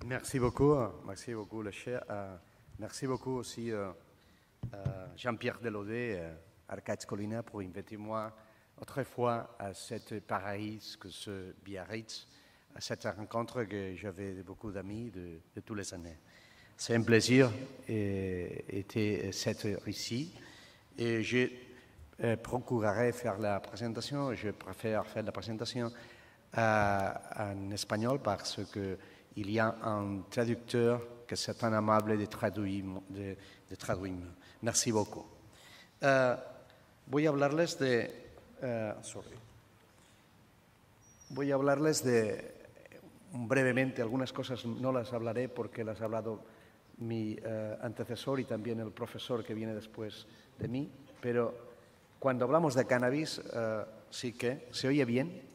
Merci beaucoup, le cher. Merci beaucoup aussi Jean-Pierre Delaudet, Arcade Colina, pour inviter moi autrefois à cette Paris, que ce Biarritz, à cette rencontre que j'avais beaucoup d'amis de toutes les années. C'est un plaisir d'être ici et je procurerai faire la présentation. Je préfère faire la présentation en espagnol parce qu'il y a un traducteur que c'est tan amable de traduire. Merci beaucoup. Voy a hablarles brevemente algunas cosas, no las hablaré porque las ha hablado mi antecesor y también el profesor que viene después de mí, pero cuando hablamos de cannabis, sí que se oye bien.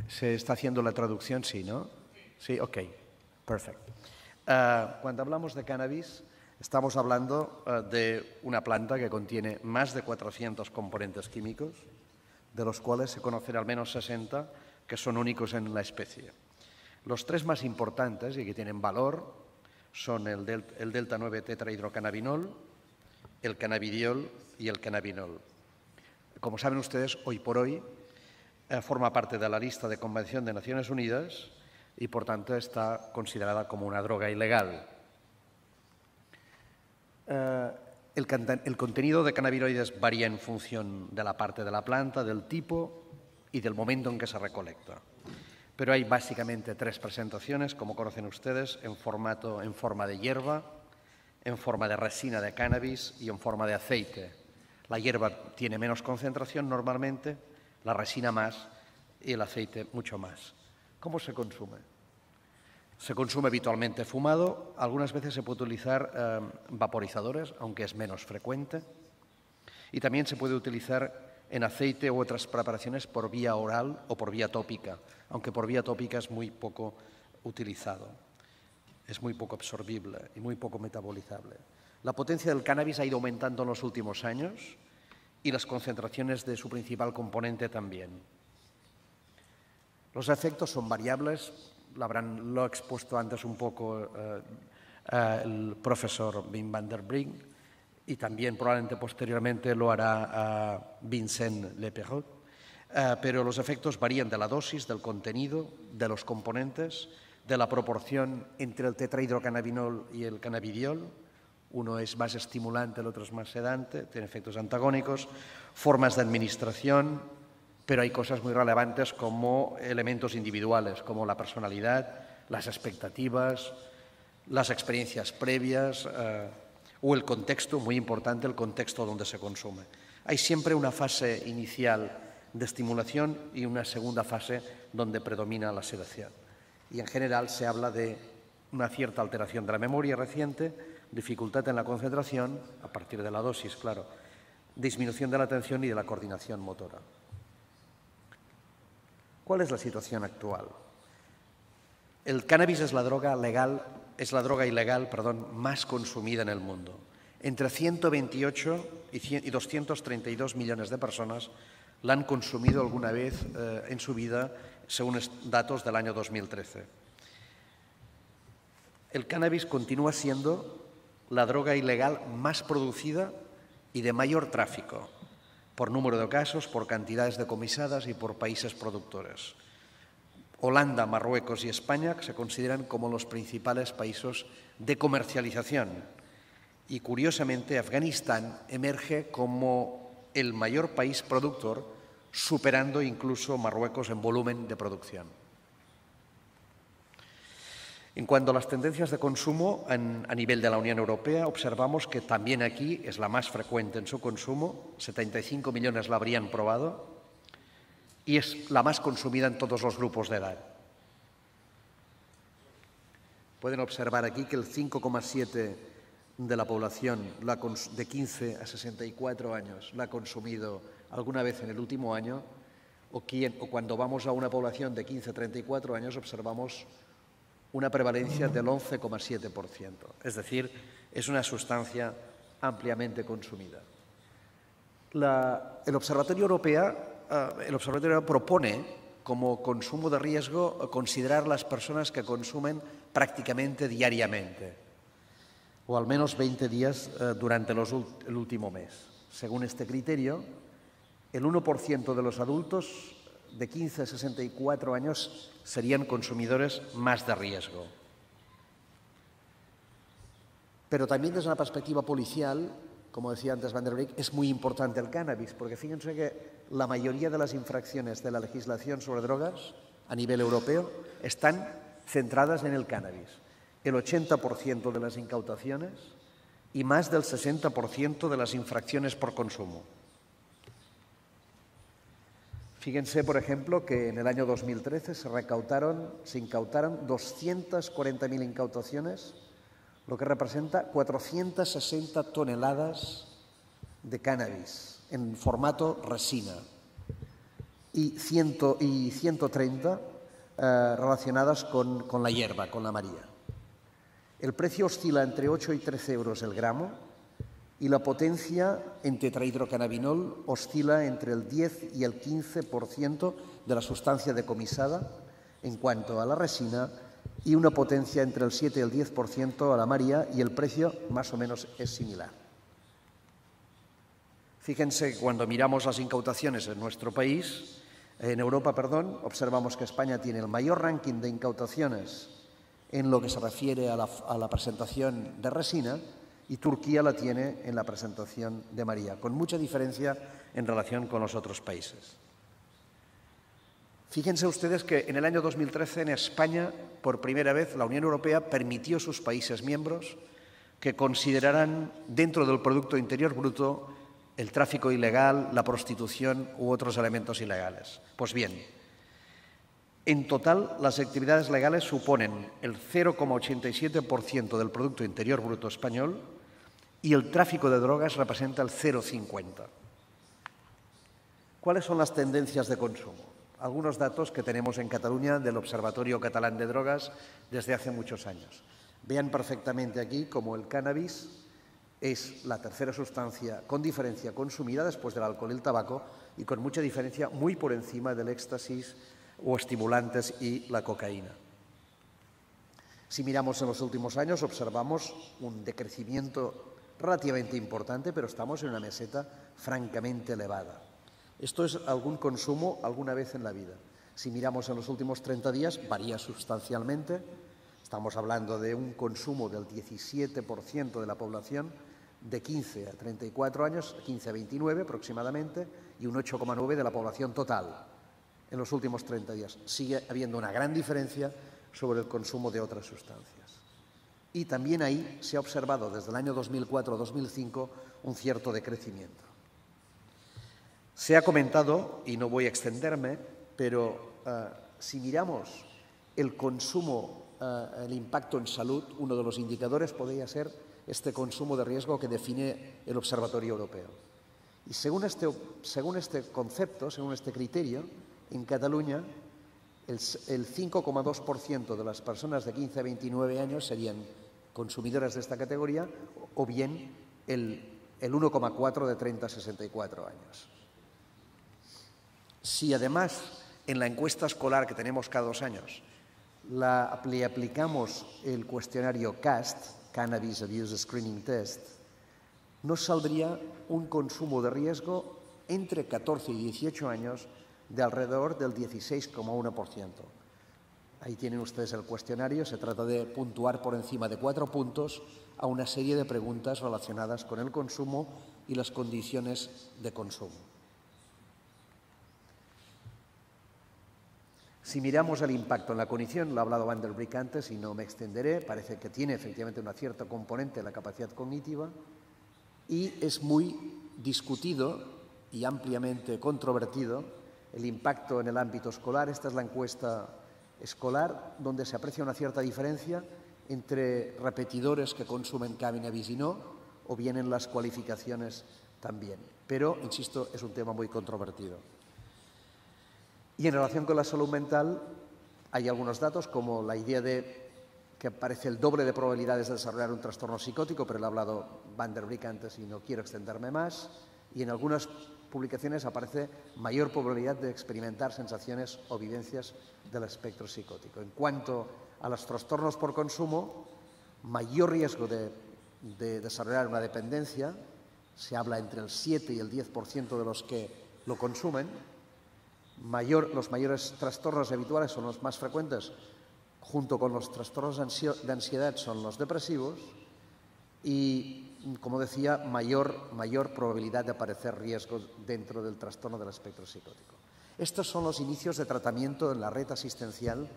¿Se está haciendo la traducción? Sí, ¿no? Sí, ok, perfecto. Cuando hablamos de cannabis, estamos hablando de una planta que contiene más de 400 componentes químicos, de los cuales se conocen al menos 60 que son únicos en la especie. Los tres más importantes y que tienen valor son el delta 9 tetrahidrocannabinol, el cannabidiol y el cannabinol. Como saben ustedes, hoy por hoy forma parte de la lista de Convención de Naciones Unidas y, por tanto, está considerada como una droga ilegal. El contenido de cannabinoides varía en función de la parte de la planta, del tipo y del momento en que se recolecta. Pero hay básicamente tres presentaciones, como conocen ustedes, en forma de hierba, en forma de resina de cannabis y en forma de aceite. La hierba tiene menos concentración normalmente, la resina más y el aceite mucho más. ¿Cómo se consume? Se consume habitualmente fumado, algunas veces se puede utilizar vaporizadores, aunque es menos frecuente, y también se puede utilizar en aceite u otras preparaciones por vía oral o por vía tópica, aunque por vía tópica es muy poco utilizado, es muy poco absorbible y muy poco metabolizable. La potencia del cannabis ha ido aumentando en los últimos años y las concentraciones de su principal componente también. Los efectos son variables, lo ha expuesto antes un poco el profesor Wim van der Brink y también probablemente posteriormente lo hará Vincent Leperot, pero los efectos varían de la dosis, del contenido, de los componentes, de la proporción entre el tetrahidrocannabinol y el cannabidiol. Uno es más estimulante, el otro es más sedante, tiene efectos antagónicos, formas de administración, pero hay cosas muy relevantes como elementos individuales, como la personalidad, las expectativas, las experiencias previas o el contexto, muy importante, el contexto donde se consume. Hay siempre una fase inicial de estimulación y una segunda fase donde predomina la sedación. Y en general se habla de una cierta alteración de la memoria reciente, dificultad en la concentración, a partir de la dosis, claro, disminución de la atención y de la coordinación motora. ¿Cuál es la situación actual? El cannabis es la droga ilegal más consumida en el mundo. Entre 128 y 232 millones de personas la han consumido alguna vez en su vida, según datos del año 2013. El cannabis continúa siendo la droga ilegal más producida y de mayor tráfico, por número de casos, por cantidades decomisadas y por países productores. Holanda, Marruecos y España se consideran como los principales países de comercialización y, curiosamente, Afganistán emerge como el mayor país productor, superando incluso Marruecos en volumen de producción. En cuanto a las tendencias de consumo a nivel de la Unión Europea, observamos que también aquí es la más frecuente en su consumo, 75 millones la habrían probado, y es la más consumida en todos los grupos de edad. Pueden observar aquí que el 5,7% de la población de 15 a 64 años la ha consumido alguna vez en el último año, o cuando vamos a una población de 15 a 34 años observamos una prevalencia del 11,7%. Es decir, es una sustancia ampliamente consumida. El Observatorio Europeo propone como consumo de riesgo considerar las personas que consumen prácticamente diariamente, o al menos 20 días durante el último mes. Según este criterio, el 1% de los adultos de 15 a 64 años serían consumidores más de riesgo. Pero también desde una perspectiva policial, como decía antes Van der Brink, es muy importante el cannabis, porque fíjense que la mayoría de las infracciones de la legislación sobre drogas a nivel europeo están centradas en el cannabis. El 80% de las incautaciones y más del 60% de las infracciones por consumo. Fíjense, por ejemplo, que en el año 2013 se incautaron 240.000 incautaciones, lo que representa 460 toneladas de cannabis en formato resina y 130 relacionadas con la hierba, con la María. El precio oscila entre 8 y 13 euros el gramo y la potencia en tetrahidrocannabinol oscila entre el 10 y el 15% de la sustancia decomisada en cuanto a la resina y una potencia entre el 7 y el 10% a la María, y el precio más o menos es similar. Fíjense, cuando miramos las incautaciones en nuestro país, en Europa, observamos que España tiene el mayor ranking de incautaciones en lo que se refiere a la presentación de resina, y Turquía la tiene en la presentación de María, con mucha diferencia en relación con los otros países. Fíjense ustedes que en el año 2013 en España, por primera vez, la Unión Europea permitió a sus países miembros que consideraran dentro del Producto Interior Bruto el tráfico ilegal, la prostitución u otros elementos ilegales. Pues bien, en total las actividades legales suponen el 0,87% del Producto Interior Bruto español y el tráfico de drogas representa el 0,50%. ¿Cuáles son las tendencias de consumo? Algunos datos que tenemos en Cataluña del Observatorio Catalán de Drogas desde hace muchos años. Vean perfectamente aquí cómo el cannabis es la tercera sustancia con diferencia consumida después del alcohol y el tabaco, y con mucha diferencia muy por encima del éxtasis o estimulantes y la cocaína. Si miramos en los últimos años, observamos un decrecimiento relativamente importante, pero estamos en una meseta francamente elevada. Esto es algún consumo alguna vez en la vida. Si miramos en los últimos 30 días, varía sustancialmente. Estamos hablando de un consumo del 17% de la población de 15 a 34 años, 15 a 29 aproximadamente, y un 8,9% de la población total en los últimos 30 días. Sigue habiendo una gran diferencia sobre el consumo de otras sustancias. Y también ahí se ha observado desde el año 2004-2005 un cierto decrecimiento. Se ha comentado, y no voy a extenderme, pero si miramos el consumo, el impacto en salud, uno de los indicadores podría ser este consumo de riesgo que define el Observatorio Europeo. Y según este concepto, según este criterio, en Cataluña el 5,2% de las personas de 15 a 29 años serían consumidoras de esta categoría, o bien el 1,4% de 30 a 64 años. Si además en la encuesta escolar que tenemos cada 2 años le aplicamos el cuestionario CAST, Cannabis Abuse Screening Test, nos saldría un consumo de riesgo entre 14 y 18 años de alrededor del 16,1%. Ahí tienen ustedes el cuestionario. Se trata de puntuar por encima de 4 puntos a una serie de preguntas relacionadas con el consumo y las condiciones de consumo. Si miramos el impacto en la cognición, lo ha hablado Van der Brink antes y no me extenderé, parece que tiene efectivamente una cierta componente en la capacidad cognitiva, y es muy discutido y ampliamente controvertido el impacto en el ámbito escolar. Esta es la encuesta escolar, donde se aprecia una cierta diferencia entre repetidores que consumen cannabis y no, o bien en las cualificaciones también. Pero, insisto, es un tema muy controvertido. Y en relación con la salud mental, hay algunos datos, como la idea de que aparece el doble de probabilidades de desarrollar un trastorno psicótico, pero lo ha hablado Van der Brink antes y no quiero extenderme más, y en algunas publicaciones aparece mayor probabilidad de experimentar sensaciones o vivencias del espectro psicótico. En cuanto a los trastornos por consumo, mayor riesgo de desarrollar una dependencia, se habla entre el 7 y el 10% de los que lo consumen, los mayores trastornos habituales son los más frecuentes, junto con los trastornos de ansiedad son los depresivos y, como decía, mayor probabilidad de aparecer riesgos dentro del trastorno del espectro psicótico. Estos son los inicios de tratamiento en la red asistencial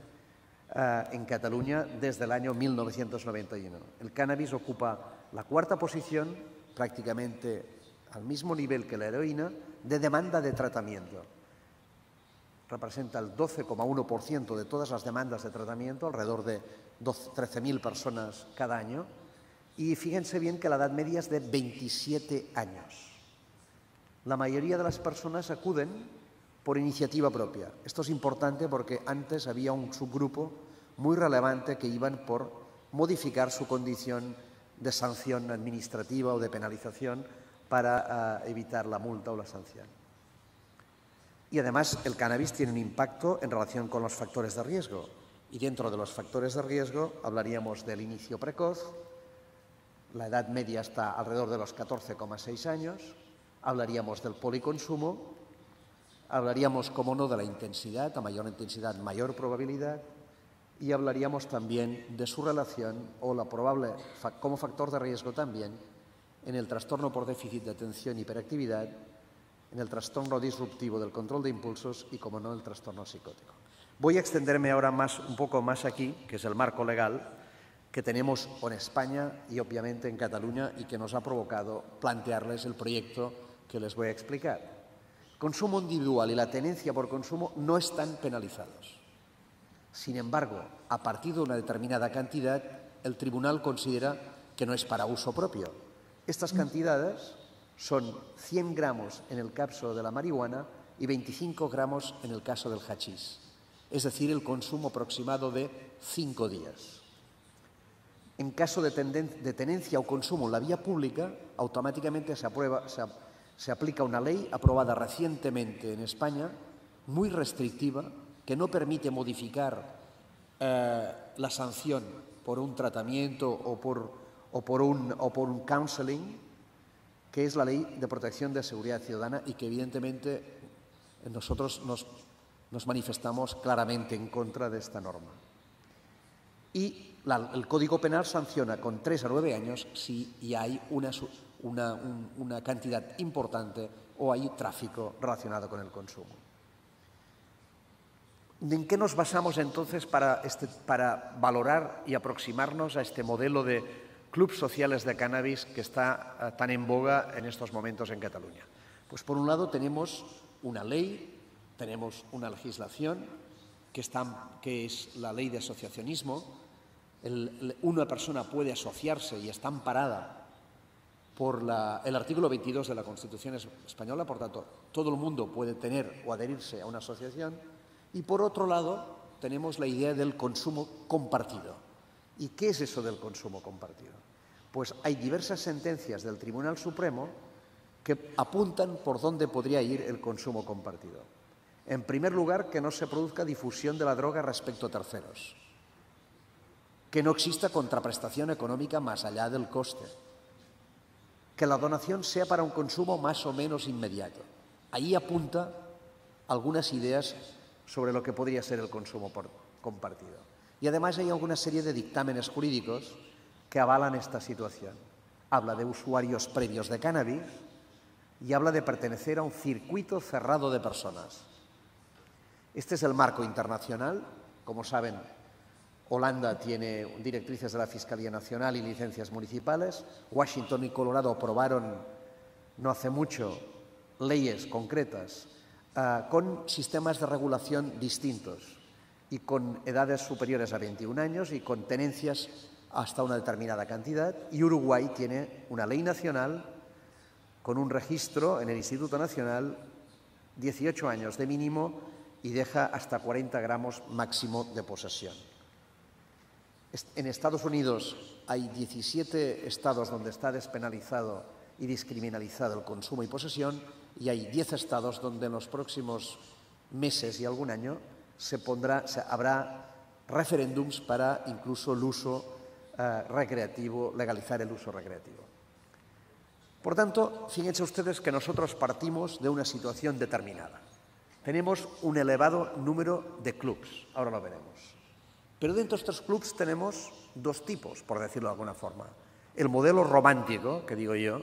en Cataluña desde el año 1991. El cannabis ocupa la cuarta posición, prácticamente al mismo nivel que la heroína, de demanda de tratamiento. Representa el 12,1% de todas las demandas de tratamiento, alrededor de 13.000 personas cada año. Y fíjense bien que la edad media es de 27 años. La mayoría de las personas acuden por iniciativa propia. Esto es importante porque antes había un subgrupo muy relevante que iban por modificar su condición de sanción administrativa o de penalización para evitar la multa o la sanción. Y además el cannabis tiene un impacto en relación con los factores de riesgo. Y dentro de los factores de riesgo hablaríamos del inicio precoz, la edad media está alrededor de los 14,6 años, hablaríamos del policonsumo, hablaríamos, como no, de la intensidad, a mayor intensidad, mayor probabilidad, y hablaríamos también de su relación o la probable, como factor de riesgo también, en el trastorno por déficit de atención y hiperactividad, en el trastorno disruptivo del control de impulsos y, como no, el trastorno psicótico. Voy a extenderme ahora un poco más aquí, que es el marco legal que tenemos en España y obviamente en Cataluña y que nos ha provocado plantearles el proyecto que les voy a explicar. Consumo individual y la tenencia por consumo no están penalizados. Sin embargo, a partir de una determinada cantidad, el tribunal considera que no es para uso propio. Estas cantidades son 100 gramos en el caso de la marihuana y 25 gramos en el caso del hachís, es decir, el consumo aproximado de 5 días. En caso de tenencia o consumo en la vía pública, automáticamente se aplica una ley aprobada recientemente en España, muy restrictiva, que no permite modificar la sanción por un tratamiento o por un counseling, que es la Ley de Protección de Seguridad Ciudadana y que evidentemente nosotros nos manifestamos claramente en contra de esta norma. Y el Código Penal sanciona con 3 a 9 años si hay una cantidad importante o hay tráfico relacionado con el consumo. ¿En qué nos basamos entonces para valorar y aproximarnos a este modelo de clubs sociales de cannabis que está tan en boga en estos momentos en Cataluña? Pues por un lado tenemos una ley, tenemos una legislación que es la ley de asociacionismo. Una persona puede asociarse y está amparada por el artículo 22 de la Constitución española, por tanto, todo el mundo puede tener o adherirse a una asociación. Y por otro lado, tenemos la idea del consumo compartido. ¿Y qué es eso del consumo compartido? Pues hay diversas sentencias del Tribunal Supremo que apuntan por dónde podría ir el consumo compartido. En primer lugar, que no se produzca difusión de la droga respecto a terceros, que no exista contraprestación económica más allá del coste, que la donación sea para un consumo más o menos inmediato. Ahí apunta algunas ideas sobre lo que podría ser el consumo compartido. Y además hay alguna serie de dictámenes jurídicos que avalan esta situación. Habla de usuarios previos de cannabis y habla de pertenecer a un circuito cerrado de personas. Este es el marco internacional. Como saben, Holanda tiene directrices de la Fiscalía Nacional y licencias municipales. Washington y Colorado aprobaron no hace mucho leyes concretas con sistemas de regulación distintos y con edades superiores a 21 años y con tenencias hasta una determinada cantidad. Y Uruguay tiene una ley nacional con un registro en el Instituto Nacional, 18 años de mínimo y deja hasta 40 gramos máximo de posesión. En Estados Unidos hay 17 estados donde está despenalizado y descriminalizado el consumo y posesión, y hay 10 estados donde en los próximos meses y algún año habrá referéndums para incluso el uso recreativo, legalizar el uso recreativo. Por tanto, fíjense ustedes que nosotros partimos de una situación determinada. Tenemos un elevado número de clubs, ahora lo veremos. Pero dentro de estos clubs tenemos dos tipos, por decirlo de alguna forma. El modelo romántico, que digo yo,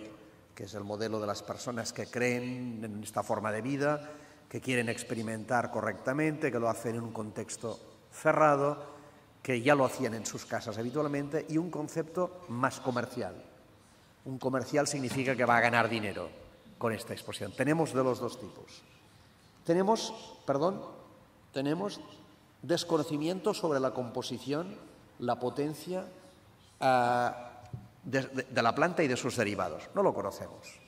que es el modelo de las personas que creen en esta forma de vida, que quieren experimentar correctamente, que lo hacen en un contexto cerrado, que ya lo hacían en sus casas habitualmente, y un concepto más comercial. Un comercial significa que va a ganar dinero con esta exposición. Tenemos de los dos tipos. Tenemos desconocimiento sobre la composición, la potencia de la planta y de sus derivados. No lo conocemos.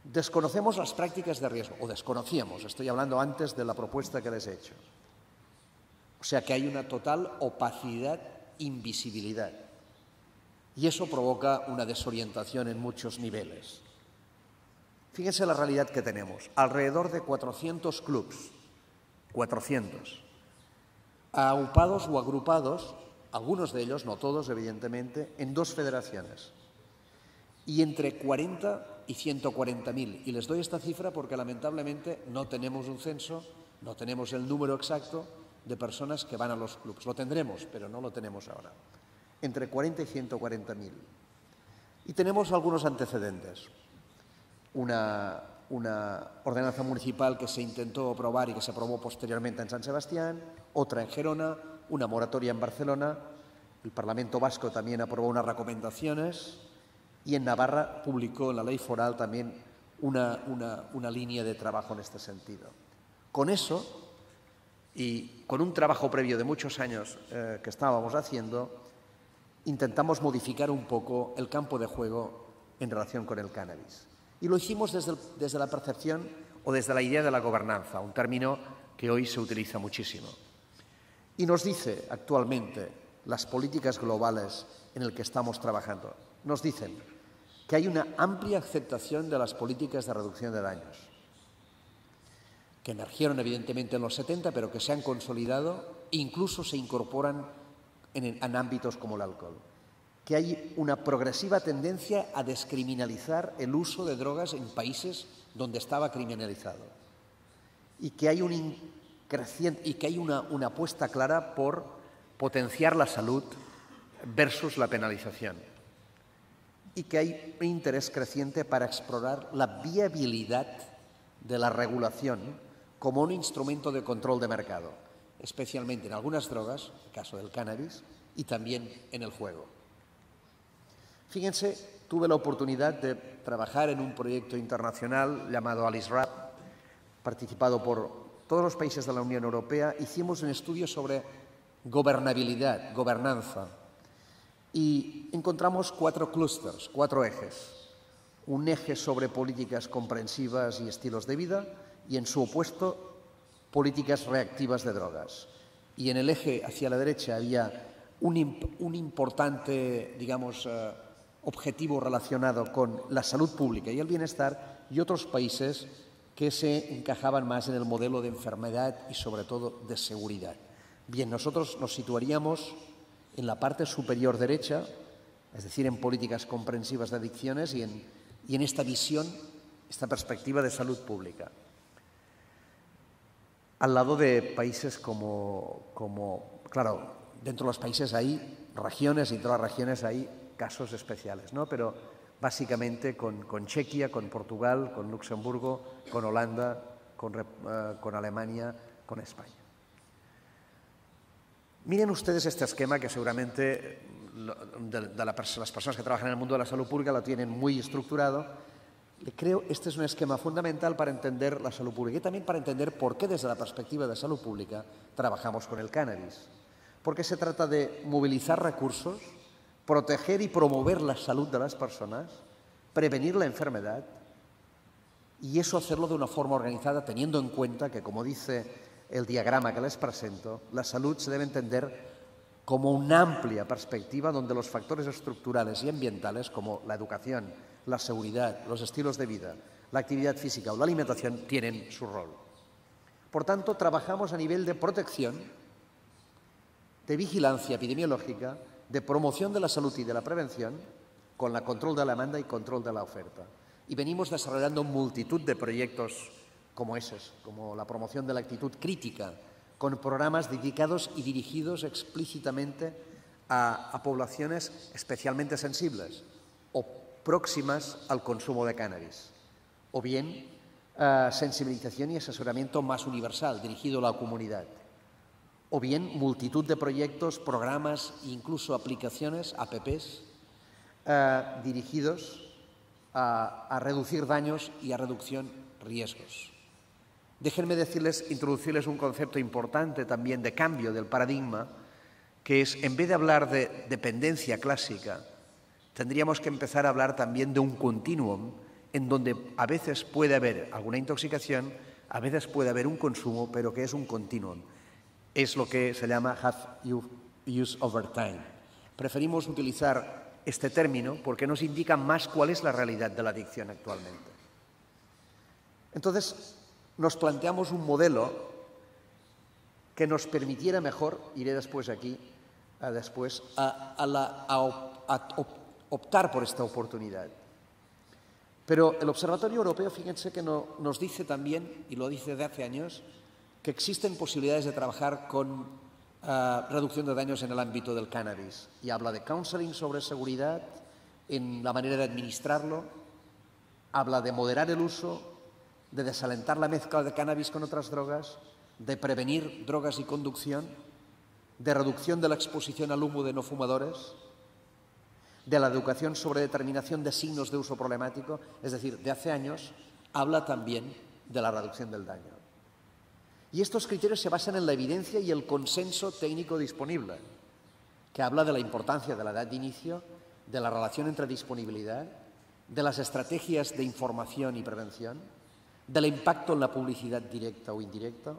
Desconocemos las prácticas de riesgo, o desconocíamos, estoy hablando antes de la propuesta que les he hecho. O sea que hay una total opacidad, invisibilidad. Y eso provoca una desorientación en muchos niveles. Fíjense la realidad que tenemos. Alrededor de 400 clubs, 400, aupados o agrupados, algunos de ellos, no todos evidentemente, en dos federaciones. Y entre 40 y 140.000. Y les doy esta cifra porque lamentablemente no tenemos un censo, no tenemos el número exacto de personas que van a los clubs. Lo tendremos, pero no lo tenemos ahora. Entre 40 y 140.000. Y tenemos algunos antecedentes. Una ordenanza municipal que se intentó aprobar y que se aprobó posteriormente en San Sebastián, otra en Gerona, una moratoria en Barcelona, el Parlamento Vasco también aprobó unas recomendaciones y en Navarra publicó en la ley foral también una línea de trabajo en este sentido. Con eso y con un trabajo previo de muchos años que estábamos haciendo, intentamos modificar un poco el campo de juego en relación con el cannabis. Y lo hicimos desde la percepción o desde la idea de la gobernanza, un término que hoy se utiliza muchísimo. Y nos dice actualmente las políticas globales en las que estamos trabajando, nos dicen que hay una amplia aceptación de las políticas de reducción de daños, que emergieron evidentemente en los 70, pero que se han consolidado e incluso se incorporan en ámbitos como el alcohol. Que hay una progresiva tendencia a descriminalizar el uso de drogas en países donde estaba criminalizado y que hay una apuesta clara por potenciar la salud versus la penalización y que hay un interés creciente para explorar la viabilidad de la regulación como un instrumento de control de mercado, especialmente en algunas drogas, el caso del cannabis, y también en el juego. Fíjense, tuve la oportunidad de trabajar en un proyecto internacional llamado ALICE-RAP, participado por todos los países de la Unión Europea. Hicimos un estudio sobre gobernabilidad, gobernanza, y encontramos 4 clústeres, 4 ejes. Un eje sobre políticas comprensivas y estilos de vida, y en su opuesto, políticas reactivas de drogas. Y en el eje hacia la derecha había un importante, digamos, objetivo relacionado con la salud pública y el bienestar, y otros países que se encajaban más en el modelo de enfermedad y sobre todo de seguridad. Bien, nosotros nos situaríamos en la parte superior derecha, es decir, en políticas comprensivas de adicciones y en esta visión, esta perspectiva de salud pública. Al lado de países como claro, dentro de los países hay regiones y en todas las regiones hay casos especiales, ¿no? Pero básicamente con Chequia, con Portugal, con Luxemburgo, con Holanda, con Alemania, con España. Miren ustedes este esquema que seguramente las personas que trabajan en el mundo de la salud pública lo tienen muy estructurado. Creo que este es un esquema fundamental para entender la salud pública y también para entender por qué desde la perspectiva de salud pública trabajamos con el cannabis. Porque se trata de movilizar recursos, proteger y promover la salud de las personas, prevenir la enfermedad y eso hacerlo de una forma organizada teniendo en cuenta que, como dice el diagrama que les presento, la salud se debe entender como una amplia perspectiva donde los factores estructurales y ambientales como la educación, la seguridad, los estilos de vida, la actividad física o la alimentación tienen su rol. Por tanto, trabajamos a nivel de protección de vigilancia epidemiológica, de promoción de la salud y de la prevención, con el control de la demanda y control de la oferta. Y venimos desarrollando multitud de proyectos como esos, como la promoción de la actitud crítica, con programas dedicados y dirigidos explícitamente a poblaciones especialmente sensibles o próximas al consumo de cannabis, o bien sensibilización y asesoramiento más universal, dirigido a la comunidad, o bien multitud de proyectos, programas e incluso aplicaciones, apps, dirigidos a reducir daños y a reducción riesgos. Déjenme introducirles un concepto importante también de cambio del paradigma, que es, en vez de hablar de dependencia clásica, tendríamos que empezar a hablar también de un continuum en donde a veces puede haber alguna intoxicación, a veces puede haber un consumo, pero que es un continuum. Es lo que se llama have use over time. Preferimos utilizar este término porque nos indica más cuál es la realidad de la adicción actualmente. Entonces, nos planteamos un modelo que nos permitiera mejor, iré después aquí, optar por esta oportunidad. Pero el Observatorio Europeo, fíjense que nos dice también, y lo dice desde hace años, que existen posibilidades de trabajar con reducción de daños en el ámbito del cannabis. Y habla de counseling sobre seguridad, en la manera de administrarlo, habla de moderar el uso, de desalentar la mezcla de cannabis con otras drogas, de prevenir drogas y conducción, de reducción de la exposición al humo de no fumadores, de la educación sobre determinación de signos de uso problemático, es decir, de hace años, habla también de la reducción del daño. Y estos criterios se basan en la evidencia y el consenso técnico disponible, que habla de la importancia de la edad de inicio, de la relación entre disponibilidad, de las estrategias de información y prevención, del impacto en la publicidad directa o indirecta,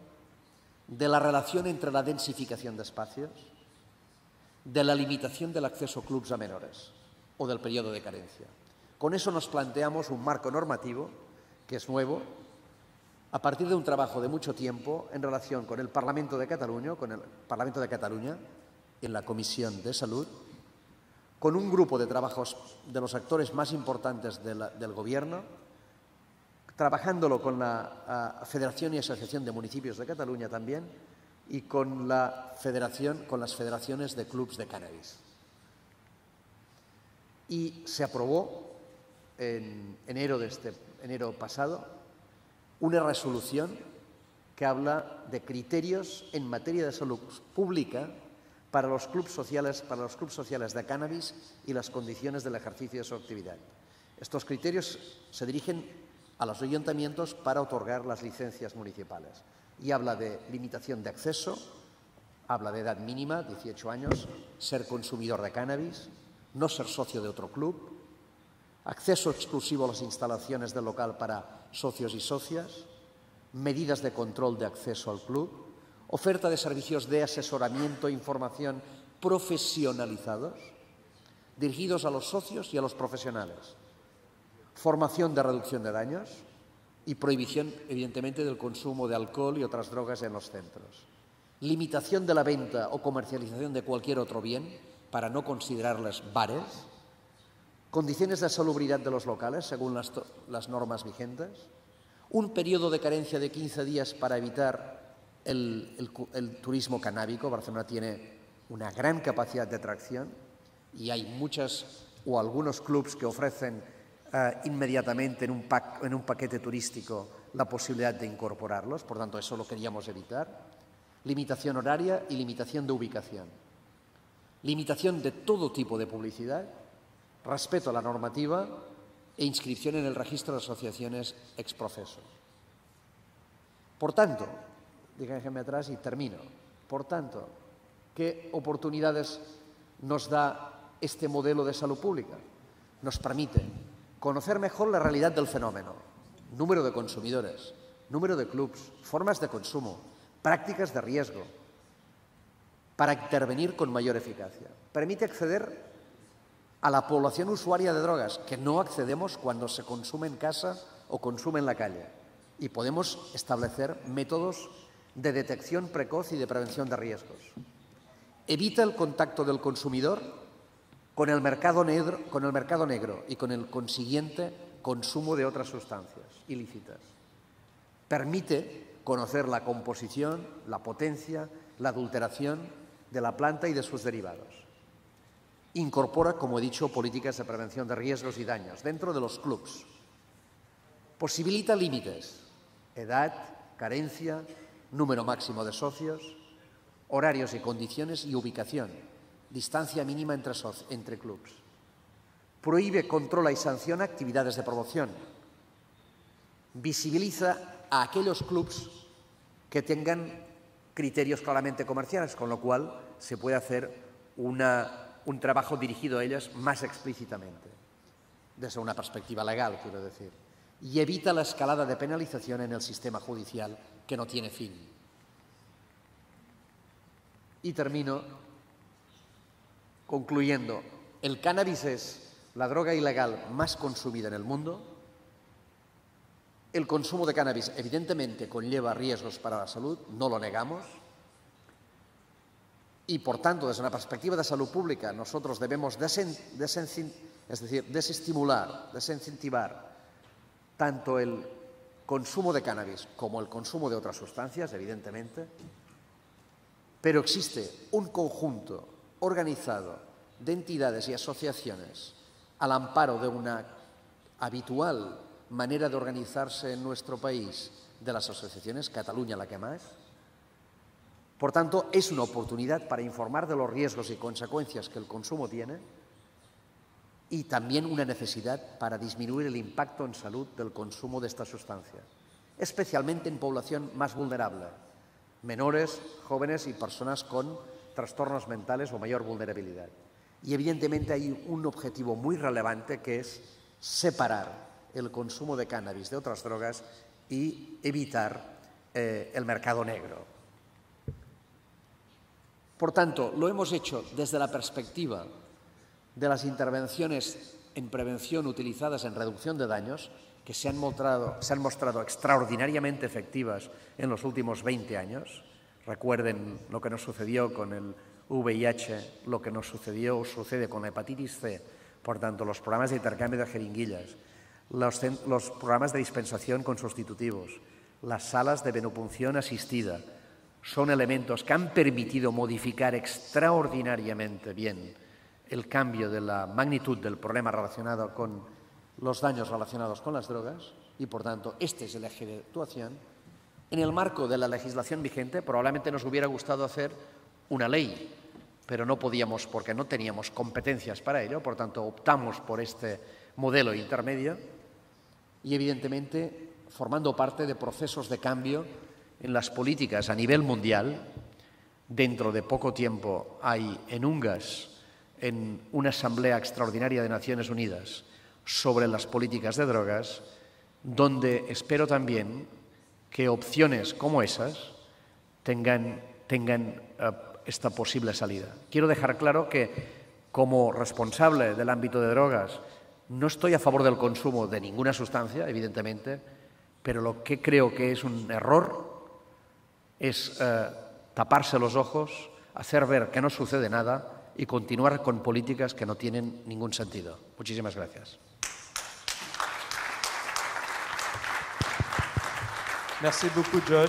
de la relación entre la densificación de espacios, de la limitación del acceso a clubs a menores o del periodo de carencia. Con eso nos planteamos un marco normativo que es nuevo, a partir de un trabajo de mucho tiempo en relación con el Parlamento de Cataluña, en la Comisión de Salud, con un grupo de trabajos de los actores más importantes del Gobierno, trabajándolo con la Federación y Asociación de Municipios de Cataluña también y con las federaciones de clubs de cannabis. Y se aprobó en enero pasado una resolución que habla de criterios en materia de salud pública para los clubs sociales de cannabis y las condiciones del ejercicio de su actividad. Estos criterios se dirigen a los ayuntamientos para otorgar las licencias municipales y habla de limitación de acceso, habla de edad mínima, 18 años, ser consumidor de cannabis, no ser socio de otro club, acceso exclusivo a las instalaciones del local para socios y socias, medidas de control de acceso al club, oferta de servicios de asesoramiento e información profesionalizados, dirigidos a los socios y a los profesionales, formación de reducción de daños y prohibición, evidentemente, del consumo de alcohol y otras drogas en los centros, limitación de la venta o comercialización de cualquier otro bien para no considerarles bares, condiciones de salubridad de los locales según las normas vigentes, un periodo de carencia de 15 días para evitar el turismo canábico. Barcelona tiene una gran capacidad de atracción y hay muchas o algunos clubs que ofrecen inmediatamente en un paquete turístico la posibilidad de incorporarlos, por tanto eso lo queríamos evitar. Limitación horaria y limitación de ubicación. Limitación de todo tipo de publicidad, respeto a la normativa e inscripción en el registro de asociaciones ex profeso. Por tanto, déjenme atrás y termino. Por tanto, ¿qué oportunidades nos da este modelo de salud pública? Nos permite conocer mejor la realidad del fenómeno, número de consumidores, número de clubs, formas de consumo, prácticas de riesgo, para intervenir con mayor eficacia. Permite acceder a la población usuaria de drogas, que no accedemos cuando se consume en casa o consume en la calle. Y podemos establecer métodos de detección precoz y de prevención de riesgos. evita el contacto del consumidor con el mercado negro y con el consiguiente consumo de otras sustancias ilícitas. Permite conocer la composición, la potencia, la adulteración de la planta y de sus derivados. Incorpora, como he dicho, políticas de prevención de riesgos y daños dentro de los clubs. Posibilita límites, edad, carencia, número máximo de socios, horarios y condiciones y ubicación, distancia mínima entre clubs. Prohíbe, controla y sanciona actividades de promoción. Visibiliza a aquellos clubs que tengan criterios claramente comerciales, con lo cual se puede hacer un trabajo dirigido a ellas más explícitamente, desde una perspectiva legal, quiero decir, y evita la escalada de penalización en el sistema judicial que no tiene fin. Y termino concluyendo, el cannabis es la droga ilegal más consumida en el mundo. El consumo de cannabis evidentemente conlleva riesgos para la salud, no lo negamos, y por tanto, desde una perspectiva de salud pública, nosotros debemos desincentivar tanto el consumo de cannabis como el consumo de otras sustancias, evidentemente, pero existe un conjunto organizado de entidades y asociaciones al amparo de una habitual manera de organizarse en nuestro país de las asociaciones, Cataluña la que más. Por tanto, es una oportunidad para informar de los riesgos y consecuencias que el consumo tiene y también una necesidad para disminuir el impacto en salud del consumo de esta sustancia, especialmente en población más vulnerable, menores, jóvenes y personas con trastornos mentales o mayor vulnerabilidad. Y evidentemente hay un objetivo muy relevante que es separar el consumo de cannabis de otras drogas y evitar el mercado negro. Por tanto, lo hemos hecho desde la perspectiva de las intervenciones en prevención utilizadas en reducción de daños, que se han mostrado extraordinariamente efectivas en los últimos 20 años. Recuerden lo que nos sucedió con el VIH, lo que nos sucedió o sucede con la hepatitis C. Por tanto, los programas de intercambio de jeringuillas, los programas de dispensación con sustitutivos, las salas de venopunción asistida, son elementos que han permitido modificar extraordinariamente bien el cambio de la magnitud del problema relacionado con los daños relacionados con las drogas y, por tanto, este es el eje de actuación. En el marco de la legislación vigente, probablemente nos hubiera gustado hacer una ley, pero no podíamos porque no teníamos competencias para ello, por tanto, optamos por este modelo intermedio y, evidentemente, formando parte de procesos de cambio en las políticas a nivel mundial. Dentro de poco tiempo hay en UNGAS, en una asamblea extraordinaria de Naciones Unidas sobre las políticas de drogas, donde espero también que opciones como esas tengan esta posible salida. Quiero dejar claro que, como responsable del ámbito de drogas, no estoy a favor del consumo de ninguna sustancia, evidentemente, pero lo que creo que es un error es taparse los ojos, hacer ver que no sucede nada y continuar con políticas que no tienen ningún sentido. Muchísimas gracias. Merci beaucoup, John.